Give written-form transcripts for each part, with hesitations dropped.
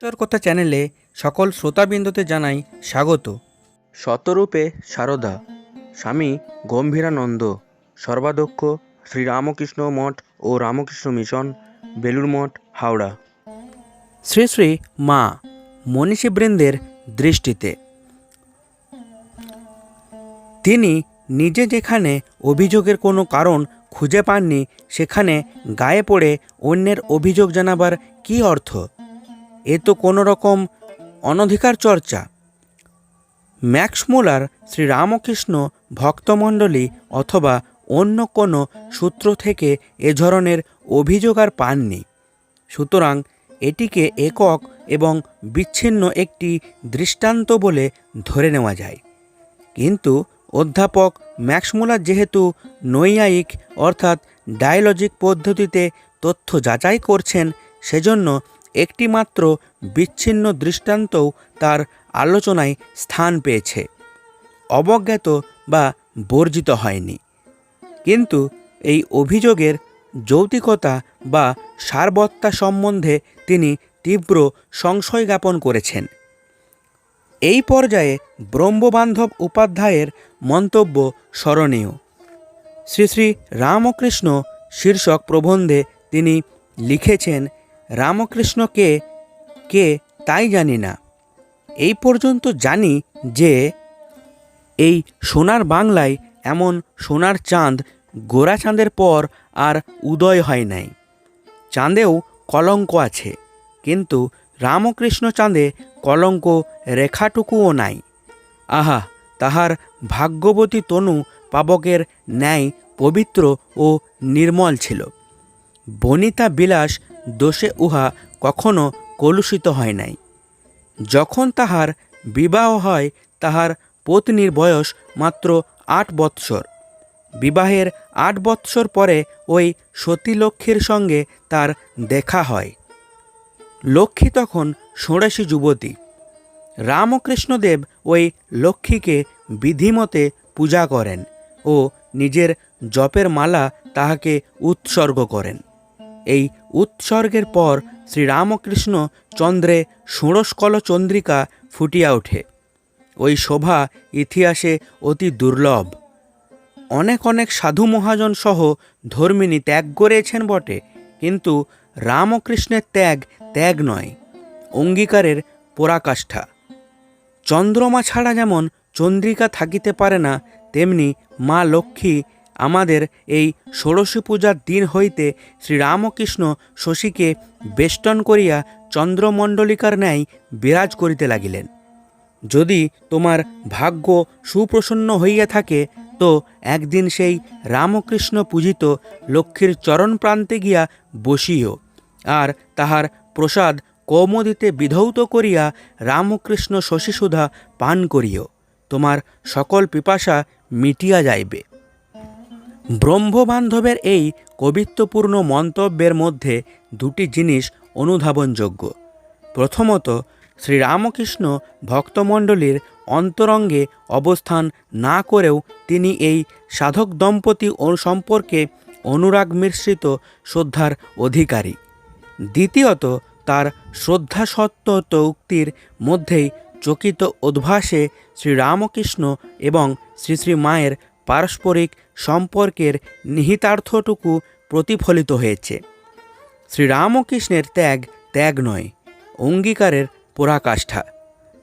তোর কথা চ্যানেলে সকল শ্রোতাবৃন্দতে জানাই স্বাগত। শতরূপে সারদা স্বামী গম্ভীরানন্দ সর্বাধ্যক্ষ শ্রীরামকৃষ্ণ মঠ ও রামকৃষ্ণ মিশন, বেলুড় মঠ, হাওড়া। শ্রী শ্রী মা মনীষীবৃন্দের দৃষ্টিতে তিনি নিজে যেখানে অভিযোগের কোনো কারণ খুঁজে পাননি, সেখানে গায়ে পড়ে অন্যের অভিযোগ জানাবার কী অর্থ? এ তো কোনো রকম অনধিকার চর্চা। ম্যাক্স মুলার শ্রীরামকৃষ্ণ ভক্তমণ্ডলী অথবা অন্য কোনো সূত্র থেকে এ ধরনের অভিযোগ আর পাননি। সুতরাং এটিকে একক এবং বিচ্ছিন্ন একটি দৃষ্টান্ত বলে ধরে নেওয়া যায়। কিন্তু অধ্যাপক ম্যাক্স মুলার যেহেতু নৈয়ায়িক অর্থাৎ ডায়ালজিক পদ্ধতিতে তথ্য যাচাই করছেন, সেজন্য একটিমাত্র বিচ্ছিন্ন দৃষ্টান্তও তার আলোচনায় স্থান পেয়েছে, অবজ্ঞাত বা বর্জিত হয়নি। কিন্তু এই অভিযোগের যৌক্তিকতা বা সারবত্তা সম্বন্ধে তিনি তীব্র সংশয় জ্ঞাপন করেছেন। এই পর্যায়ে ব্রহ্মবান্ধব উপাধ্যায়ের মন্তব্য স্মরণীয়। শ্রী শ্রী রামকৃষ্ণ শীর্ষক প্রবন্ধে তিনি লিখেছেন, রামকৃষ্ণ কে কে তাই জানি না, এই পর্যন্ত জানি যে এই সোনার বাংলায় এমন সোনার চাঁদ গোরা চাঁদের পর আর উদয় হয় নাই। চাঁদেও কলঙ্ক আছে, কিন্তু রামকৃষ্ণ চাঁদে কলঙ্ক রেখাটুকুও নাই। আহা, তাহার ভাগ্যবতী তনু পাবকের ন্যায় পবিত্র ও নির্মল ছিল। বনিতা বিলাস দোষে উহা কখনো কলুষিত হয় নাই। যখন তাহার বিবাহ হয়, তাহার পত্নীর বয়স মাত্র 8 বৎসর। বিবাহের 8 বৎসর পরে ওই সতী লক্ষ্মীর সঙ্গে তার দেখা হয়। লক্ষ্মী তখন ষোড়শী যুবতী। রামকৃষ্ণদেব ওই লক্ষ্মীকে বিধিমতে পূজা করেন ও নিজের জপের মালা তাহাকে উৎসর্গ করেন। এই উৎসর্গের পর শ্রীরামকৃষ্ণ চন্দ্রে ষোড়শকল চন্দ্রিকা ফুটিয়া ওঠে। ওই শোভা ইতিহাসে অতি দুর্লভ। অনেক অনেক সাধু মহাজন সহ ধর্মিনী ত্যাগ করেছেন বটে, কিন্তু রামকৃষ্ণের ত্যাগ ত্যাগ নয়, অঙ্গীকারের পরাকাষ্ঠা। চন্দ্রমা ছাড়া যেমন চন্দ্রিকা থাকিতে পারে না, তেমনি মা লক্ষ্মী আমাদের এই ষোড়শী পূজার দিন হইতে শ্রীরামকৃষ্ণ শশীকে বেষ্টন করিয়া চন্দ্রমণ্ডলিকার ন্যায় বিরাজ করিতে লাগিলেন। যদি তোমার ভাগ্য সুপ্রসন্ন হইয়া থাকে, তো একদিন সেই রামকৃষ্ণ পূজিত লক্ষ্মীর চরণ প্রান্তে গিয়া বসিও, আর তাহার প্রসাদ কৌমুদীতে বিধৌত করিয়া রামকৃষ্ণ শশীসুধা পান করিও। তোমার সকল পিপাসা মিটিয়া যাইবে। ব্রহ্মবান্ধবের এই কবিত্বপূর্ণ মন্তব্যের মধ্যে দুটি জিনিস অনুধাবনযোগ্য। প্রথমত, শ্রীরামকৃষ্ণ ভক্তমণ্ডলীর অন্তরঙ্গে অবস্থান না করেও তিনি এই সাধক দম্পতি সম্পর্কে অনুরাগ মিশ্রিত শ্রদ্ধার অধিকারী। দ্বিতীয়ত, তার শ্রদ্ধাসত্ত্ব উক্তির মধ্যেই চকিত উদ্ভাসে শ্রীরামকৃষ্ণ এবং শ্রী শ্রী মায়ের পারস্পরিক সম্পর্কের নিহিতার্থটুকু প্রতিফলিত হয়েছে। শ্রীরামকৃষ্ণের ত্যাগ ত্যাগ নয়, অঙ্গীকারের পরাকাষ্ঠা।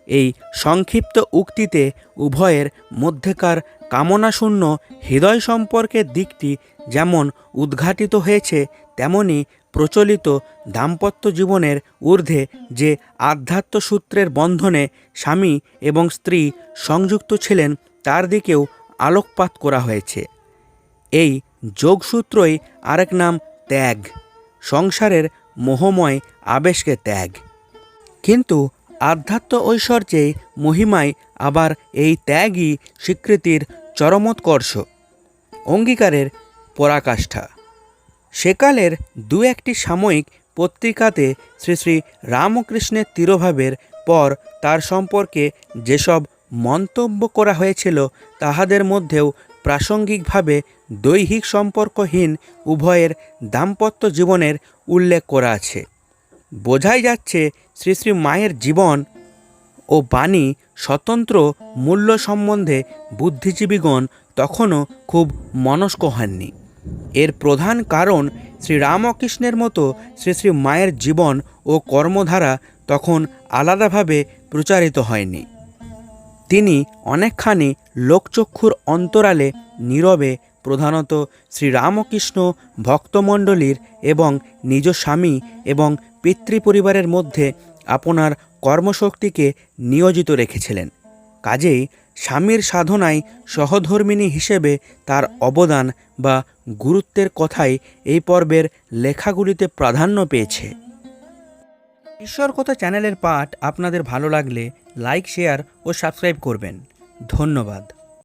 এই সংক্ষিপ্ত উক্তিতে উভয়ের মধ্যেকার কামনাশূন্য হৃদয় সম্পর্কের দিকটি যেমন উদ্ঘাটিত হয়েছে, তেমনি প্রচলিত দাম্পত্য জীবনের ঊর্ধ্বে যে আধ্যাত্মসূত্রের বন্ধনে স্বামী এবং স্ত্রী সংযুক্ত ছিলেন, তার দিকেও আলোকপাত করা হয়েছে। এই যোগসূত্রই আরেক নাম ত্যাগ, সংসারের মোহময় আবেশকে ত্যাগ। কিন্তু আধ্যাত্ম ঐশ্বর্যে মহিমায় আবার এই ত্যাগই স্বীকৃতির চরমোৎকর্ষ, অঙ্গীকারের পরাকাষ্ঠা। সেকালের দু একটি সাময়িক পত্রিকাতে শ্রী শ্রী রামকৃষ্ণের তিরোভাবের পর তার সম্পর্কে যেসব মন্তব্য করা হয়েছিল, তাহাদের মধ্যেও প্রাসঙ্গিকভাবে দৈহিক সম্পর্কহীন উভয়ের দাম্পত্য জীবনের উল্লেখ করা আছে। বোঝাই যাচ্ছে শ্রী শ্রী মায়ের জীবন ও বাণী স্বতন্ত্র মূল্য সম্বন্ধে বুদ্ধিজীবীগণ তখনও খুব মনস্ক হননি। এর প্রধান কারণ শ্রীরামকৃষ্ণের মতো শ্রী শ্রী মায়ের জীবন ও কর্মধারা তখন আলাদাভাবে প্রচারিত হয়নি। তিনি অনেকখানি লোকচক্ষুর অন্তরালে নীরবে প্রধানত শ্রীরামকৃষ্ণ ভক্তমণ্ডলীর এবং নিজ স্বামী এবং পিতৃপরিবারের মধ্যে আপনার কর্মশক্তিকে নিয়োজিত রেখেছিলেন। কাজেই স্বামীর সাধনায় সহধর্মিণী হিসেবে তার অবদান বা গুরুত্বের কথাই এই পর্বের লেখাগুলিতে প্রাধান্য পেয়েছে। ঈশ্বর কথা চ্যানেলের পাঠ আপনাদের ভালো লাগলে লাইক, শেয়ার ও সাবস্ক্রাইব করবেন। ধন্যবাদ।